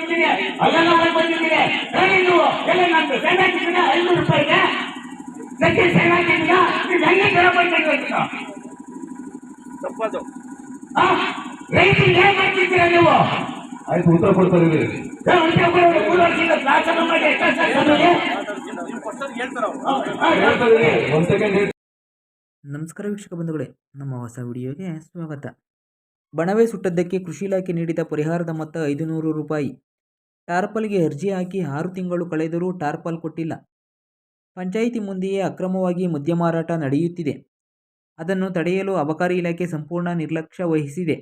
ಬಂದಿದ್ದೀನಿ, ಅದೆಲ್ಲ ಬಂದಿದ್ದೀನಿ. ಹೇಳಿ ನೀವು ಎಲ್ಲ ನಾನು ಸೆಂಡ್ ಹಾಕಿದ್ದೀನಿ 500 ರೂಪಾಯಿಗೆ ಸೆಕೆಂಡ್ ಸೆಂಡ್ ಹಾಕಿದ್ದೀರಾ? ನೀವು ಹೆಂಗೆ ಜನ ಬಂದಿದ್ದೀರಾ? ತಪ್ಪದು. ರೈತರಿಗೆ ಏನ್ ಮಾಡ್ತಿದ್ದೀರಾ ನೀವು? ಆಯ್ತು, ಉತ್ತರ ಕೊಡ್ತಾರೆ. ನಮಸ್ಕಾರ ವೀಕ್ಷಕ ಬಂಧುಗಳೇ, ನಮ್ಮ ಹೊಸ ವಿಡಿಯೋಗೆ ಸ್ವಾಗತ. ಬಣವೆ ಸುಟ್ಟದ್ದಕ್ಕೆ ಕೃಷಿ ಇಲಾಖೆ ನೀಡಿದ ಪರಿಹಾರದ ಮೊತ್ತ 500 ರೂಪಾಯಿ. ಟಾರ್ಪಲ್ಗೆ ಅರ್ಜಿ ಹಾಕಿ 6 ತಿಂಗಳು ಕಳೆದರೂ ಟಾರ್ಪಲ್ ಕೊಟ್ಟಿಲ್ಲ. ಪಂಚಾಯಿತಿ ಮುಂದೆಯೇ ಅಕ್ರಮವಾಗಿ ಮದ್ಯ ಮಾರಾಟ ನಡೆಯುತ್ತಿದೆ. ಅದನ್ನು ತಡೆಯಲು ಅಬಕಾರಿ ಇಲಾಖೆ ಸಂಪೂರ್ಣ ನಿರ್ಲಕ್ಷ್ಯ ವಹಿಸಿದೆ.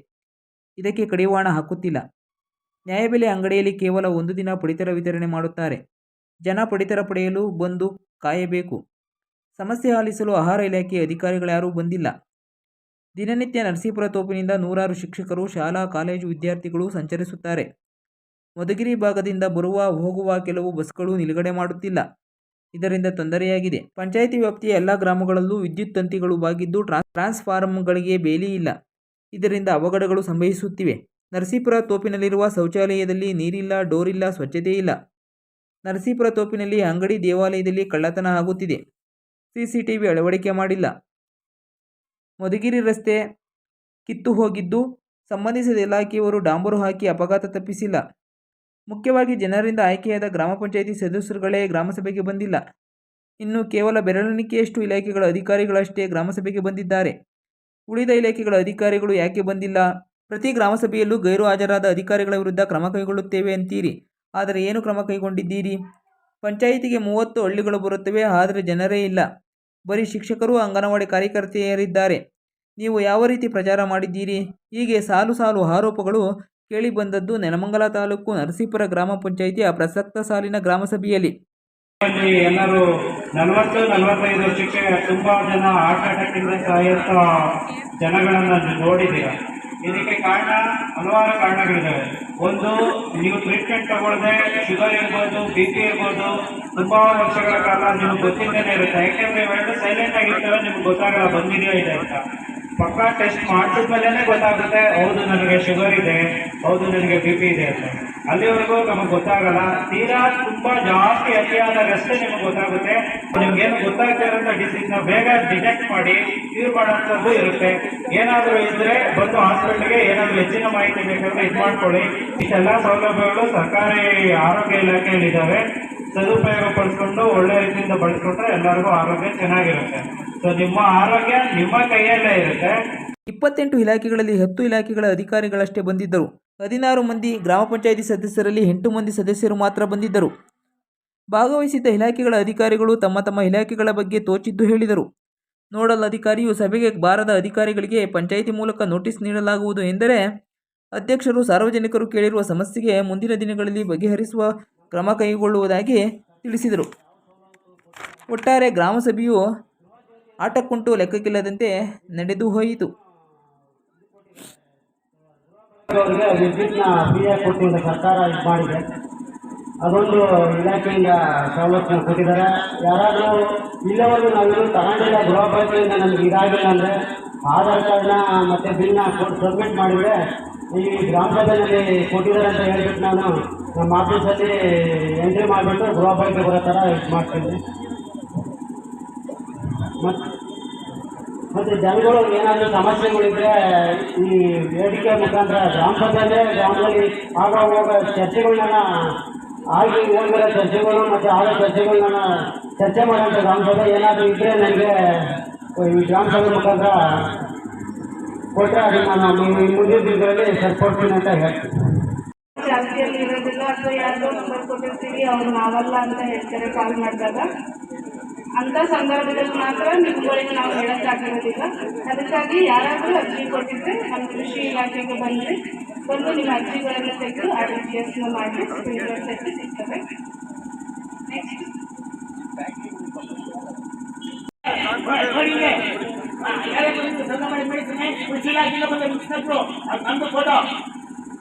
ಇದಕ್ಕೆ ಕಡಿವಾಣ ಹಾಕುತ್ತಿಲ್ಲ. ನ್ಯಾಯಬೆಲೆ ಅಂಗಡಿಯಲ್ಲಿ ಕೇವಲ 1 ದಿನ ಪಡಿತರ ವಿತರಣೆ ಮಾಡುತ್ತಾರೆ. ಜನ ಪಡಿತರ ಪಡೆಯಲು ಬಂದು ಕಾಯಬೇಕು. ಸಮಸ್ಯೆ ಆಲಿಸಲು ಆಹಾರ ಇಲಾಖೆ ಅಧಿಕಾರಿಗಳ್ಯಾರೂ ಬಂದಿಲ್ಲ. ದಿನನಿತ್ಯ ನರಸೀಪುರ ತೋಪಿನಿಂದ ನೂರಾರು ಶಿಕ್ಷಕರು, ಶಾಲಾ ಕಾಲೇಜು ವಿದ್ಯಾರ್ಥಿಗಳು ಸಂಚರಿಸುತ್ತಾರೆ. ಮಧುಗಿರಿ ಭಾಗದಿಂದ ಬರುವ ಹೋಗುವ ಕೆಲವು ಬಸ್ಗಳು ನಿಲುಗಡೆ ಮಾಡುತ್ತಿಲ್ಲ. ಇದರಿಂದ ತೊಂದರೆಯಾಗಿದೆ. ಪಂಚಾಯಿತಿ ವ್ಯಾಪ್ತಿಯ ಎಲ್ಲ ಗ್ರಾಮಗಳಲ್ಲೂ ವಿದ್ಯುತ್ ತಂತಿಗಳು ಬಾಗಿದ್ದು ಟ್ರಾನ್ಸ್ಫಾರ್ಮರ್ಗಳಿಗೆ ಬೇಲಿ ಇಲ್ಲ. ಇದರಿಂದ ಅವಘಡಗಳು ಸಂಭವಿಸುತ್ತಿವೆ. ನರಸೀಪುರ ತೋಪಿನಲ್ಲಿರುವ ಶೌಚಾಲಯದಲ್ಲಿ ನೀರಿಲ್ಲ, ಡೋರಿಲ್ಲ, ಸ್ವಚ್ಛತೆ ಇಲ್ಲ. ನರಸೀಪುರ ತೋಪಿನಲ್ಲಿ ಅಂಗಡಿ, ದೇವಾಲಯದಲ್ಲಿ ಕಳ್ಳತನ ಆಗುತ್ತಿದೆ. CCTV ಅಳವಡಿಕೆ ಮಾಡಿಲ್ಲ. ಮಧುಗಿರಿ ರಸ್ತೆ ಕಿತ್ತು ಹೋಗಿದ್ದು ಸಂಬಂಧಿಸಿದ ಇಲಾಖೆಯವರು ಡಾಂಬರು ಹಾಕಿ ಅಪಘಾತ ತಪ್ಪಿಸಿಲ್ಲ. ಮುಖ್ಯವಾಗಿ ಜನರಿಂದ ಆಯ್ಕೆಯಾದ ಗ್ರಾಮ ಪಂಚಾಯಿತಿ ಸದಸ್ಯರುಗಳೇ ಗ್ರಾಮಸಭೆಗೆ ಬಂದಿಲ್ಲ. ಇನ್ನು ಕೇವಲ ಬೆರಳೆಣಿಕೆಯಷ್ಟು ಇಲಾಖೆಗಳ ಅಧಿಕಾರಿಗಳಷ್ಟೇ ಗ್ರಾಮಸಭೆಗೆ ಬಂದಿದ್ದಾರೆ. ಉಳಿದ ಇಲಾಖೆಗಳ ಅಧಿಕಾರಿಗಳು ಯಾಕೆ ಬಂದಿಲ್ಲ? ಪ್ರತಿ ಗ್ರಾಮಸಭೆಯಲ್ಲೂ ಗೈರು ಹಾಜರಾದ ಅಧಿಕಾರಿಗಳ ವಿರುದ್ಧ ಕ್ರಮ ಕೈಗೊಳ್ಳುತ್ತೇವೆ ಅಂತೀರಿ, ಆದರೆ ಏನು ಕ್ರಮ ಕೈಗೊಂಡಿದ್ದೀರಿ? ಪಂಚಾಯಿತಿಗೆ 30 ಹಳ್ಳಿಗಳು ಬರುತ್ತವೆ, ಆದರೆ ಜನರೇ ಇಲ್ಲ. ಬರೀ ಶಿಕ್ಷಕರು, ಅಂಗನವಾಡಿ ಕಾರ್ಯಕರ್ತೆಯರಿದ್ದಾರೆ. ನೀವು ಯಾವ ರೀತಿ ಪ್ರಚಾರ ಮಾಡಿದ್ದೀರಿ? ಹೀಗೆ ಸಾಲು ಸಾಲು ಆರೋಪಗಳು ಕೇಳಿಬಂದದ್ದು ನೆಲಮಂಗಲ ತಾಲೂಕು ನರಸೀಪುರ ಗ್ರಾಮ ಪಂಚಾಯಿತಿಯ ಪ್ರಸಕ್ತ ಸಾಲಿನ ಗ್ರಾಮಸಭೆಯಲ್ಲಿ. ಎಲ್ಲರೂ 40-45 ವರ್ಷಕ್ಕೆ ತುಂಬಾ ಜನ ಹಾರ್ಟ್ ಅಟ್ಯಾಕ್ ಇಂದ ಸಾಯುತ್ತ ಜನಗಳನ್ನ ನೋಡಿದ್ದೀರ. ಇದಕ್ಕೆ ಕಾರಣ ಹಲವಾರು ಕಾರಣಗಳಿದ್ದಾವೆ. ಒಂದು, ನೀವು ಟ್ರೀಟ್ಮೆಂಟ್ ತಗೊಳ್ಳದೆ ಶುಗರ್ ಇರ್ಬೋದು, BP ಇರ್ಬೋದು, ತುಂಬಾ ವರ್ಷಗಳ ಕಾಲ ನಿಮ್ಗೆ ಗೊತ್ತಿದ್ದೇನೆ ಇರುತ್ತೆ. ಯಾಕೆಂದ್ರೆ ಇವೆರಡು ಸೈಲೆಂಟ್ ಆಗಿರ್ತವೆ, ನಿಮ್ಗೆ ಗೊತ್ತಾಗಲ್ಲ ಬಂದಿದೆಯೋ ಇದೆ ಅಂತ. ಪಕ್ಕಾ ಟೆಸ್ಟ್ ಮಾಡಿದ್ಮೇಲೆ ಗೊತ್ತಾಗುತ್ತೆ, ಹೌದು ನನಗೆ ಶುಗರ್ ಇದೆ, ಹೌದು ನನಗೆ BP ಇದೆ ಅಂತ. ಅಲ್ಲಿವರೆಗೂ ನಮಗೆ ಗೊತ್ತಾಗಲ್ಲ. ತೀರಾ ತುಂಬಾ ಜಾಸ್ತಿ ಅತಿಯಾದಾಗಷ್ಟೇ ನಿಮಗೆ ಗೊತ್ತಾಗುತ್ತೆ. ನಿಮ್ಗೇನು ಗೊತ್ತಾಗ್ತಾ ಇರೋಂಥ ಡಿಸೀಸ್ನ ಬೇಗ ಡಿಟೆಕ್ಟ್ ಮಾಡಿ ಕ್ಯೂರ್ ಮಾಡೋಂಥದ್ದು ಇರುತ್ತೆ. ಏನಾದರೂ ಇದ್ರೆ ಬಂದು ಹಾಸ್ಪಿಟಲ್ಗೆ ಏನಾದರೂ ಹೆಚ್ಚಿನ ಮಾಹಿತಿ ಬೇಕಾದ್ರೆ ಇದು ಮಾಡ್ಕೊಳ್ಳಿ. ಇಷ್ಟೆಲ್ಲ ಸೌಲಭ್ಯಗಳು ಸರ್ಕಾರಿ ಆರೋಗ್ಯ ಇಲಾಖೆಯಲ್ಲಿ ಇದ್ದಾವೆ. ಸದುಪಯೋಗ ಪಡಿಸ್ಕೊಂಡು ಒಳ್ಳೆ ರೀತಿಯಿಂದ ಬಳಸ್ಕೊಂಡ್ರೆ ಎಲ್ಲರಿಗೂ ಆರೋಗ್ಯ ಚೆನ್ನಾಗಿರುತ್ತೆ. ಸೊ ನಿಮ್ಮ ಆರೋಗ್ಯ ನಿಮ್ಮ ಕೈಯಲ್ಲೇ ಇರುತ್ತೆ. 28 ಇಲಾಖೆಗಳಲ್ಲಿ 10 ಇಲಾಖೆಗಳ ಅಧಿಕಾರಿಗಳಷ್ಟೇ ಬಂದಿದ್ದರು. 16 ಮಂದಿ ಗ್ರಾಮ ಪಂಚಾಯಿತಿ ಸದಸ್ಯರಲ್ಲಿ 8 ಮಂದಿ ಸದಸ್ಯರು ಮಾತ್ರ ಬಂದಿದ್ದರು. ಭಾಗವಹಿಸಿದ್ದ ಇಲಾಖೆಗಳ ಅಧಿಕಾರಿಗಳು ತಮ್ಮ ತಮ್ಮ ಇಲಾಖೆಗಳ ಬಗ್ಗೆ ತೋಚಿದ್ದು ಹೇಳಿದರು. ನೋಡಲ್ ಅಧಿಕಾರಿಯು ಸಭೆಗೆ ಬಾರದ ಅಧಿಕಾರಿಗಳಿಗೆ ಪಂಚಾಯಿತಿ ಮೂಲಕ ನೋಟಿಸ್ ನೀಡಲಾಗುವುದು ಎಂದರೆ, ಅಧ್ಯಕ್ಷರು ಸಾರ್ವಜನಿಕರು ಕೇಳಿರುವ ಸಮಸ್ಯೆಗೆ ಮುಂದಿನ ದಿನಗಳಲ್ಲಿ ಬಗೆಹರಿಸುವ ಕ್ರಮ ಕೈಗೊಳ್ಳುವುದಾಗಿ ತಿಳಿಸಿದರು. ಒಟ್ಟಾರೆ ಗ್ರಾಮಸಭೆಯು ಆಟಕ್ಕುಂಟು ಲೆಕ್ಕಕ್ಕಿಲ್ಲದಂತೆ ನಡೆದು ಹೋಯಿತು. ವಿದ್ಯುತ್ನ ಫ್ರೀಯಾಗಿ ಕೊಟ್ಟಿದ್ದ ಸರ್ಕಾರ ಇದು ಮಾಡಿದೆ. ಅದೊಂದು ಇಲಾಖೆಯಿಂದ ಸವಲತ್ತು ಕೊಟ್ಟಿದ್ದಾರೆ. ಯಾರಾದರೂ ಇಲ್ಲಿವರೆಗೂ ನಾವೇನು ತಗೊಂಡಿಲ್ಲ, ಗೃಹ ಬಳಕೆಯಿಂದ ನಮ್ಗೆ ಇದಾಗಿಲ್ಲ ಅಂದರೆ ಆಧಾರ್ ಕಾರ್ಡ್ನ ಮತ್ತು ಬಿಲ್ನ ಸಬ್ಮಿಟ್ ಮಾಡಿದರೆ ಈ ಗ್ರಾಮ ಸಭೆಯಲ್ಲಿ ಕೊಟ್ಟಿದ್ದಾರೆ ಅಂತ ಹೇಳ್ಬಿಟ್ಟು ನಾನು ನಮ್ಮ ಆಫೀಸಲ್ಲಿ ಎಂಟ್ರಿ ಮಾಡಿಬಿಟ್ಟು ಗೃಹ ಬಳಕೆ ಬರೋ ಥರ ಇದು ಮಾಡ್ತೀನಿ. ಮತ್ತು ಜನಗಳು ಏನಾದರೂ ಸಮಸ್ಯೆಗಳಿದ್ದರೆ ಈ ವೇದಿಕೆ ಮುಖಾಂತರ ಗ್ರಾಮ ಸಭೆಯಲ್ಲೇ ಗ್ರಾಮದಲ್ಲಿ ಆಗ ಹೋಗ ಚರ್ಚೆಗಳನ್ನ ಆಗಿ ಹೋಗಿರೋ ಚರ್ಚೆಗಳು ಮತ್ತು ಆಗ ಚರ್ಚೆಗಳನ್ನ ಚರ್ಚೆ ಮಾಡೋಂಥ ಗ್ರಾಮ ಸಭೆ ಏನಾದರೂ ಇದ್ದರೆ ನನಗೆ ಈ ಗ್ರಾಮ ಸಭೆ ಮುಖಾಂತರ ಕೊಟ್ಟರೆ ಅದನ್ನು ನಾನು ಮುಂದಿನ ದಿನಗಳಲ್ಲಿ ಸರಿಪಡ್ತೀನಿ ಅಂತ ಹೇಳ್ತೀನಿ. ಜಾಸ್ತಿಯಲ್ಲಿ ಇರೋದಿಲ್ಲ ಅಥವಾ ಯಾರಿಗೋ ನಂಬರ್ ಕೊಟ್ಟಿರ್ತೀವಿ, ಅವ್ರು ನಾವಲ್ಲ ಅಂತ ಹೇಳ್ತಾರೆ ಕಾಲ್ ಮಾಡಿದಾಗ. ಅಂಥ ಸಂದರ್ಭದಲ್ಲಿ ಮಾತ್ರ ನಿಮ್ಗಳಿಗೆ ನಾವು ಹೇಳೋಕ್ಕಾಗಿರೋದಿಲ್ಲ. ಅದಕ್ಕಾಗಿ ಯಾರಾದರೂ ಅರ್ಜಿ ಕೊಟ್ಟಿದ್ರೆ ನಮ್ಮ ಕೃಷಿ ಇಲಾಖೆಗೆ ಬಂದು ನಿಮ್ಮ ಅರ್ಜಿಗಳನ್ನು ತೆಗೆದು RTGSನ ಮಾಡಿ ಸ್ಪ್ರಿಂಕ್ಲರ್ ಸೆಟ್ ಸಿಗ್ತವೆ. ನೆಕ್ಸ್ಟ್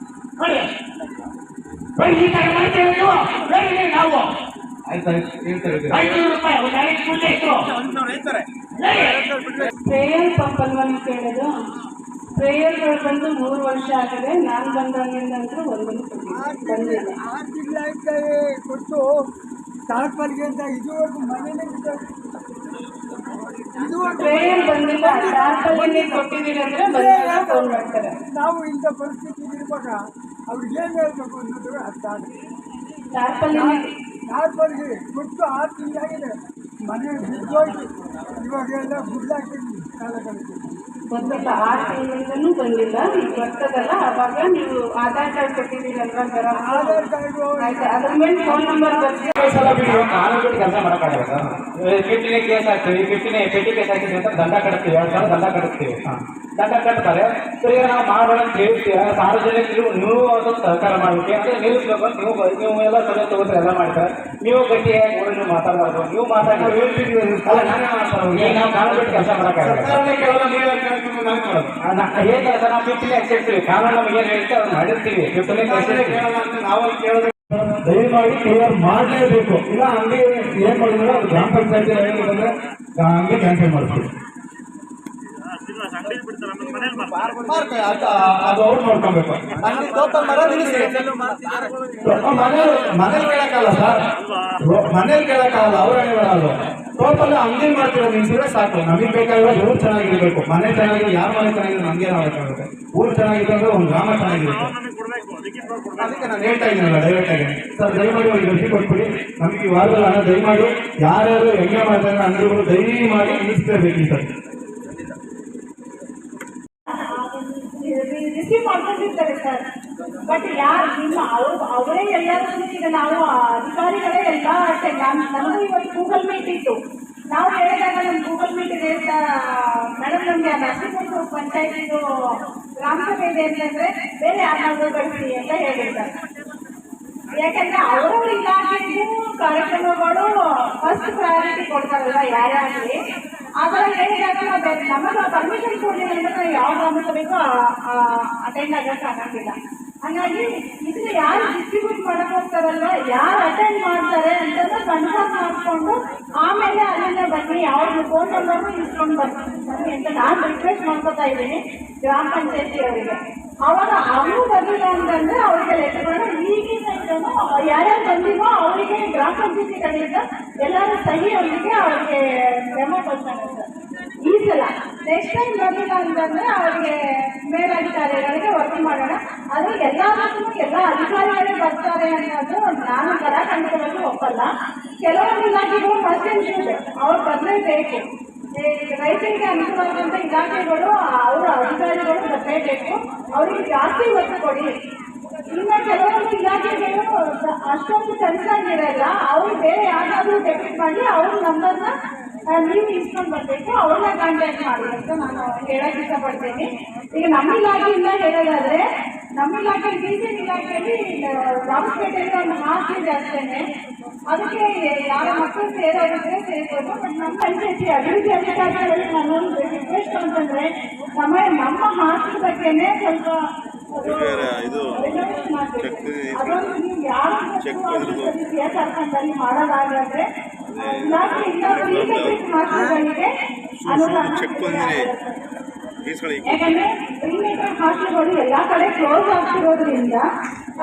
ಸ್ಪ್ರೇಯರ್ ಪಂಪ್ ಅಲ್ವಾ ನೀವು ಕೇಳೋದು? ಪ್ರೇಯರ್ಗಳು ಬಂದು 3 ವರ್ಷ ಆಗಿದೆ. ನಾನು ಬಂದಾಗಿಂದ ಅಂತೂ ಒಂದೊಂದು ಬಂದಿಲ್ಲ. 6 ತಿಂಗಳಾಗ್ತದೆ ಕೊಟ್ಟು ತಾಳ್ಪಲ್ಗೆ ಅಂತ ಇದುವರೆಗೂ ಮನೇಲಿ ಪ್ರೇಯರ್ ಬಂದಿಲ್ಲ. ಟಾರ್ಪಲ್ಗೆ ಕೊಟ್ಟಿದ್ದೀರಿ ಅಂದರೆ ಬಂದಾಗ ಫೋನ್ ಮಾಡ್ತಾರೆ. ನಾವು ಇಂಥ ಪರಿಸ್ಥಿತಿ ಇರುವಾಗ ಅವ್ರಿಗೆ ಏನು ಹೇಳ್ಬೇಕು ಅನ್ನೋದು ಅರ್ಥ ಆಗುತ್ತೆ. ತಾಳ್ಪಲ್ಗೆ ಕೊಟ್ಟು 6 ತಿಂಗಳಾಗಿದೆ, ಮನೆ ಬಿದ್ದೋಯ್ತು, ಇವಾಗೆಲ್ಲ ಗುಡ್ಲಾಗ್ತೀವಿ ಕಾಲಗಳಿಗೆ ಬಂದಿಲ್ಲ. 6 ತಿಂಗಳಿಂದನೂ ಬಂದಿಲ್ಲ. ಈಗ ಬರ್ತದಲ್ಲ ಅವಾಗ ನೀವು ಆಧಾರ್ ಕಾರ್ಡ್ ಕೊಟ್ಟಿದ್ದೀರಲ್ವಾ ಸರ್, ಆಧಾರ್ ಕಾರ್ಡು ಆಯ್ತು, ಅದ್ರ ಮೇಲೆ ಫೋನ್ ನಂಬರ್ ಬರ್ತೀವಿ. ಕಾನೂನು ಬಿಟ್ಟು ಕೆಲಸ ಮಾಡೋಕ್ಕಾಗಲ್ಲ ಸರ್. ಕಿಟ್ಟಿನ ಕೇಸ್ ಹಾಕ್ತೀವಿ, ಪೆಟ್ಟಿ ಕೇಸ್ ಹಾಕಿದ್ವಿ ಅಂತ ದಂಡ ಕಟ್ತೀವಿ, 2 ಸಾವಿರ ದಂಡ ಕಟ್ತೀವಿ. ದಂಡ ಕಟ್ತಾರೆ. ಸರಿ, ನಾವು ಮಾಡೋಣ ಅಂತ ಹೇಳ್ತೀವಿ. ಸಾರ್ವಜನಿಕರು ನೀವು ಅದಕ್ಕೆ ಸಹಕಾರ ಮಾಡಬೇಕು ಅಂದರೆ ನಿಲ್ಲಿಸ್ಬೇಕು ಅಂತ ನೀವು ಎಲ್ಲ ಸಲಹೆ ತಗೋತಾರೆ, ಎಲ್ಲ ಮಾಡ್ತಾರೆ. ನೀವು ಗಟ್ಟಿಯಾಗಿ ಕೂಡ ನೀವು ಮಾತಾಡಬಾರ್ದು. ನೀವು ಮಾತಾಡಿ ಹೇಳ್ತಿದ್ದೀವಿ ಅಲ್ಲ, ನಾನೇ ಮಾತಾಡೋದು. ನಾವು ಕಾನೂನು ಬಿಟ್ಟು ಕೆಲಸ ಮಾಡೋಕ್ಕಾಗಲ್ಲ. ಹೇಗೆ ಸರ್, ನಾವು 50 ಹಾಕ್ಸಿರ್ತೀವಿ. ಕಾನೂನು ನಮ್ಗೆ ಏನು ಹೇಳ್ತೀವಿ ಅದನ್ನು ಮಾಡಿರ್ತೀವಿ. 50 ನಾವು ಕೇಳೋದು ದಯಮಾಡಿ ಕ್ಲಿಯರ್ ಮಾಡಲೇಬೇಕು. ಇಲ್ಲ ಹಂಗೆ ಏನ್ ಮಾಡಿದ್ರೆ ಅದು ಗ್ರಾಮ ಪಂಚಾಯತಿ ಬಂದ್ರೆ ಹಂಗೆ ಕ್ಯಾನ್ಸಲ್ ಮಾಡ್ತೀವಿ. ಅದು ಅವ್ರು ನೋಡ್ಕೊಬೇಕು. ಮನೇಲಿ ಕೇಳಕ್ಕಾಗಲ್ಲ ಸರ್, ಮನೇಲಿ ಕೇಳಕ್ಕಾಗಲ್ಲ, ಅವ್ರ ಅದು ಟೋಟಲ್ ಅಂಗಡಿ ಮಾಡ್ತೀರ ನಿಲ್ಸಿದ್ರೆ ಸಾಕು. ನಮಗೆ ಬೇಕಾಗಿರೋ ಊರು ಚೆನ್ನಾಗಿರ್ಬೇಕು, ಮನೆ ಚೆನ್ನಾಗಿರೋ, ಯಾರ ಮನೆ ಚೆನ್ನಾಗಿರೋ ನಮ್ಗೆ ಆಗಬೇಕಾಗುತ್ತೆ. ಊರು ಚೆನ್ನಾಗಿದೆ ಅಂದ್ರೆ ಒಂದು ಗ್ರಾಮ ಚೆನ್ನಾಗಿರುತ್ತೆ. ಅದಕ್ಕೆ ನಾನು ಹೇಳ್ತಾ ಇದ್ದೀನಲ್ಲ ಡೈರೆಕ್ಟ್ ಆಗಿ, ಸರ್ ದಯಮಾಡಿ ಒಂದು ಗಟ್ಟಿ ಕೊಟ್ಬಿಡಿ ನಮ್ಗೆ ಈ ವಾರದಲ್ಲಿ ಹಣ ದಯಮಾಡಿ ಯಾರ್ಯಾರು ಹೆಂಗೆ ಮಾಡ್ತಾರೆ ಅಂಗಡಿಗಳು ದಯಮಾಡಿ ನಿಲ್ಲಿಸಲೇಬೇಕು ಸರ್. ರಿಸೀವ್ ಮಾಡ್ಕೊಂಡಿರ್ತಾರೆ ಸರ್, ಬಟ್ ಯಾರು ನಿಮ್ಮ ಅವರೇ ಎಲ್ಲರೂ ಈಗ ನಾವು ಅಧಿಕಾರಿಗಳೇ ಎಲ್ಲ ನಮಗೂ ಇವತ್ತು ಗೂಗಲ್ ಮೀಟ್ ಇತ್ತು. ನಾವು ಹೇಳಿದಾಗ ನಮ್ಮ ಗೂಗಲ್ ಮೀಟ್ ಇದೆ ಅಂತ, ಮೇಡಮ್ ನಮಗೆ ನರಸಿಂಹಪುರ ಪಂಚಾಯತಿದು ಗ್ರಾಮ ಸಭೆ ಇದೆ ಅಂತಂದ್ರೆ ಬೇರೆ ಯಾರನ್ನಾದ್ರೂ ಕಳಿಸಿ ಅಂತ ಹೇಳಿದ್ದಾರೆ. ಯಾಕಂದ್ರೆ ಅವರವ್ರ ಇಲಾಖೆಗೂ ಕಾರ್ಯಕ್ರಮಗಳು ಫಸ್ಟ್ ಪ್ರಯಾರಿಟಿ ಕೊಡ್ತಾರಲ್ಲ ಯಾರ್ಯಾಗಲಿ. ಆತರ ಹೇಳಿದಾಗ ನಮಗೆ ಪರ್ಮಿಷನ್ ಕೊಡಲಿಲ್ಲ ಅಂದ್ರೆ ಯಾವ ಗ್ರಾಮಸಭೆಗೂ ಅಟೆಂಡ್ ಆಗಕ್ಕಾಗಂಗಿಲ್ಲ. ಹಾಗಾಗಿ ಇದನ್ನ ಯಾರು ಡಿಸ್ಟ್ರಿಬ್ಯೂಟ್ ಮಾಡಕ್ ಹೋಗ್ತಾರಲ್ವ, ಯಾರು ಅಟೆಂಡ್ ಮಾಡ್ತಾರೆ ಅಂತಂದ್ರೆ ಕನ್ಫರ್ಮ್ ಮಾಡಿಕೊಂಡು ಆಮೇಲೆ ಅಲ್ಲಿಂದ ಬನ್ನಿ, ಅವ್ರ ಫೋನ್ ನಂಬರ್ನು ಇಸ್ಕೊಂಡು ಬನ್ನಿ ಅಂತ ನಾನು ರಿಕ್ವೆಸ್ಟ್ ಮಾಡ್ಕೊತಾ ಇದ್ದೀನಿ ಗ್ರಾಮ ಪಂಚಾಯತಿ ಅವರಿಗೆ. ಅವಾಗ ಅವರು ಬಂದಿಲ್ಲ ಅಂತಂದ್ರೆ ಅವರಿಗೆ ಲೆಟರ್ಗಳನ್ನ ಈಗಿನ ಯಾರ್ಯಾರು ಬಂದಿವೋ ಅವರಿಗೆ ಗ್ರಾಮ ಪಂಚಾಯತಿ ಕಡೆಯಿಂದ ಎಲ್ಲರೂ ಸಹಿಯೊಂದಿಗೆ ಅವರಿಗೆ ಮೆಮೊ ಕೊಡ್ತಾರೆ ಸರ್. ಈ ಸಲ ನೆಕ್ಸ್ಟ್ ಟೈಮ್ ಬಂದಿಲ್ಲ ಅಂತಂದ್ರೆ ಅವರಿಗೆ ಮೇಲಧಿಕಾರಿಗಳಿಗೆ ವರದಿ ಮಾಡೋಣ. ಅದು ಎಲ್ಲದಕ್ಕೂ ಎಲ್ಲ ಅಧಿಕಾರಿಗಳೇ ಬರ್ತಾರೆ ಅನ್ನೋದು ನಾನು ಕರಾಖಂಡಿತವಾಗಿ ಒಪ್ಪಲ್ಲ. ಕೆಲವೊಂದು ಇಲಾಖೆಗಳು ಫಸ್ಟ್ ಅಂಡ್ ಶುಡ್ ಅವ್ರು ಬರಲೇಬೇಕು. ರೈತರಿಗೆ ಅನುಕೂಲವಾದಂಥ ಇಲಾಖೆಗಳು ಅವರ ಅಧಿಕಾರಿಗಳು ಬರಲೇಬೇಕು. ಅವರಿಗೆ ಜಾಸ್ತಿ ಒತ್ತು ಕೊಡಿ. ಇನ್ನು ಕೆಲವೊಂದು ಇಲಾಖೆಗಳು ಅಷ್ಟೊಂದು ಕೆಲಸಗಿರಲ್ಲ, ಅವರು ಬೇರೆ ಯಾರಾದರೂ ಡೆಪ್ಯೂಟ್ ಮಾಡಿ ಅವ್ರ ನಂಬರ್ನ ನೀವು ಇಸ್ಕೊಂಡು ಬರಬೇಕು, ಅವ್ರನ್ನ ಕಾಂಟ್ಯಾಕ್ಟ್ ಮಾಡಿ ಅಂತ ನಾನು ಹೇಳಕ್ಕೆ ಇಷ್ಟಪಡ್ತೀನಿ. ಈಗ ನಮ್ಮ ಇಲಾಖೆಯಿಂದ ಹೇಳೋದಾದ್ರೆ, ನಮ್ಮ ಇಲಾಖೆ ಟೀಚಿಂಗ್ ಇಲಾಖೆಯಲ್ಲಿ ರಾಮಪೇಟೆಯಲ್ಲಿ ಒಂದು ಹಾಸ್ಟೆಲ್ ಅಷ್ಟೇ. ಅದಕ್ಕೆ ಯಾರ ಮಕ್ಕಳು ಸೇರೋದಿದ್ರೆ ಸೇರ್ಬೋದು. ಬಟ್ ನಮ್ಮ ಪಂಚಾಯತಿ ಅಭಿವೃದ್ಧಿ ಅಧಿಕಾರಿಗಳಲ್ಲಿ ನಾನು ರಿಕ್ವೆಸ್ಟ್ ಅಂತಂದ್ರೆ ನಮ್ಮ ಹಾಸ್ಟೆಲ್ ಬಗ್ಗೆನೇ ಸ್ವಲ್ಪ ಅದೊಂದು ನೀವು ಯಾವ ಕರ್ಕೊಂಡಲ್ಲಿ ಮಾಡೋದಾದ್ರೆ ಇಲಾಖೆಯಿಂದ ಫ್ರೀ ಮೆಟ್ರಿಕ್ ಹಾಸ್ಟೆಲ್ಗಳಿಗೆ ಅನುದಾನ. ಯಾಕಂದ್ರೆ ಫ್ರೀ ಮೆಟ್ರಿಕ್ ಹಾಸ್ಟೆಲ್ಗಳು ಎಲ್ಲ ಕಡೆ ಕ್ಲೋಸ್ ಆಗ್ತಿರೋದ್ರಿಂದ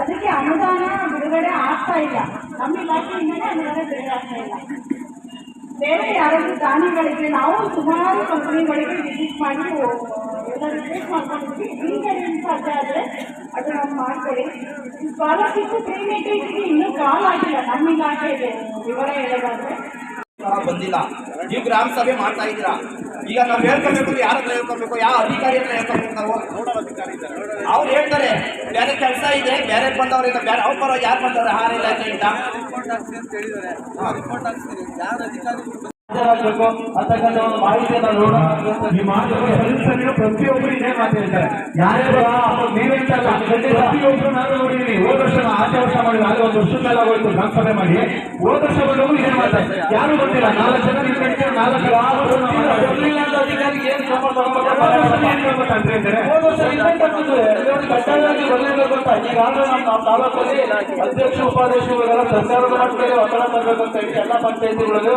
ಅದಕ್ಕೆ ಅನುದಾನ ಬಿಡುಗಡೆ ಆಗ್ತಾ ಇಲ್ಲ. ನಮ್ಮ ಇಲಾಖೆಯಿಂದಲೇ ಅನುದಾನ ಬಿಡುಗಡೆ ಆಗ್ತಾ ಇಲ್ಲ. ಬೇರೆ ಯಾರಾದರೂ ದಾನಿಗಳಿಗೆ ನಾವು ಸುಮಾರು ಕಂಪನಿಗಳಿಗೆ ವಿಸಿಟ್ ಮಾಡಿ ಎಲ್ಲ ರಿಕ್ವೆಸ್ಟ್ ಮಾಡ್ಕೊಂಡಿದ್ವಿ. ಫ್ರೀಗೆ ಸಾಧ್ಯ ಆದರೆ ಅದು ನಾವು ಮಾಡ್ಕೊಳ್ಳಿ. ಸ್ಕಾಲರ್ಶಿಪ್ ಫ್ರೀ ಮೆಟ್ರಿಕ್ಗೆ ಇನ್ನೂ ಕಾಲ್ ಆಗಿಲ್ಲ ನಮ್ಮ ಇಲಾಖೆಗೆ ವಿವರ ಹೇಳೋದಾದ್ರೆ. ಬಂದಿಲ್ಲ, ನೀವು ಗ್ರಾಮ ಸಭೆ ಮಾಡ್ತಾ ಇದ್ದೀರಾ. ಈಗ ನಾವು ಹೇಳ್ಕೊಬೇಕು, ಯಾರ ಹತ್ರ ಹೇಳ್ಕೊಬೇಕು, ಯಾವ ಅಧಿಕಾರಿ ಹತ್ರ ಹೇಳ್ಕೊಬೇಕು? ನಾವು ಅವ್ರು ಹೇಳ್ತಾರೆ ಬೇರೆ ಕೆಲಸ ಇದೆ, ಬೇರೆ ಬಂದವರಿಂದ ಬೇರೆ ಅವ್ರ ಪರವಾಗಿ ಯಾರು ಬಂದವ್ರೆ ಆಹಾರ ಇಲಾಖೆಯಿಂದ ಹಾಜರಾಗಬೇಕು ಅಂತಕ್ಕಂಥ ಒಂದು ಮಾಹಿತಿಯನ್ನು ನೋಡೋಣ. ಈ ಮಾತುಗಳು ಸದಸ್ಯರು ಪ್ರತಿಯೊಬ್ಬರು ಇದೇ ಮಾತು ಹೇಳ್ತಾರೆ. ಯಾರ್ಯಾರು ನೀವೇಂತಲ್ಲ, ಪ್ರತಿಯೊಬ್ಬರು ನಾನು ನೋಡಿದ್ದೀನಿ. ಹೋದ ವರ್ಷ ಆಚೆ ವರ್ಷ ಮಾಡಿದ್ರೆ ಅಲ್ಲಿ 1 ವರ್ಷದ ಮೇಲೆ ಆಗೋಯ್ತು ಗ್ರಾಮ ಸಭೆ ಮಾಡಿ. ಹೋದ ವರ್ಷ ಬಂದವರು ಇದೇ ಮಾತಾಡ್ತಾರೆ. ಯಾರು ಗೊತ್ತಿಲ್ಲ, 4 ಜನ ನೀವು ಕಳಿಸಿದ್ರೆ 4 ಅಧಿಕಾರಿಗೆ ಏನು ಕ್ರಮ ತಗೊಂಡ್ರೆ ಹೋದ ವರ್ಷ ಬಂದಿರ್ತಕ್ಕಂಥದ್ದು ಎಲ್ಲರೂ ಕಡ್ಡಾಯವಾಗಿ ಬರಲೇಬೇಕು ಅಂತ ಈಗಾಗಲೇ ನಮ್ಮ ತಾಲೂಕಲ್ಲಿ ಅಧ್ಯಕ್ಷ ಉಪಾಧ್ಯಕ್ಷರುಗಳೆಲ್ಲ ಸರ್ಕಾರದ ಮಟ್ಟದಲ್ಲಿ ಒತ್ತಡ ತರಬೇಕು ಅಂತ ಹೇಳಿ ಎಲ್ಲ ಪಂಚಾಯತಿಗಳಿಗೂ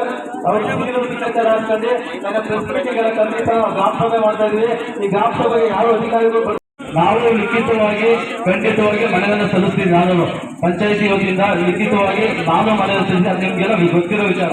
ಅವ್ರಿಗೆ ಸಿಗ್ನೇಚರ್ ಹಾಕ್ಕೊಂಡು ನನ್ನ ಪ್ರೆಸ್ ಮೀಟಿಂಗ್ ಎಲ್ಲ ಖಂಡಿತ ನಾವು ಗ್ರಾಮ ಸಭೆ ಮಾಡ್ತಾ ಇದ್ವಿ. ಈ ಗ್ರಾಮ ಸಭೆಗೆ ಯಾವ ಅಧಿಕಾರಿಗಳು ನಾವು ಲಿಖಿತವಾಗಿ ಖಂಡಿತವಾಗಿ ಮನವಿಯನ್ನು ಸಲ್ಲಿಸ್ತೀವಿ. ನಾನು ಪಂಚಾಯತಿ ವತಿಯಿಂದ ಲಿಖಿತವಾಗಿ ನಾನು ಮನವಿ ಸಲ್ಲಿಸಿ ಅದು ನಿಮಗೆಲ್ಲ ಗೊತ್ತಿರೋ ವಿಚಾರ.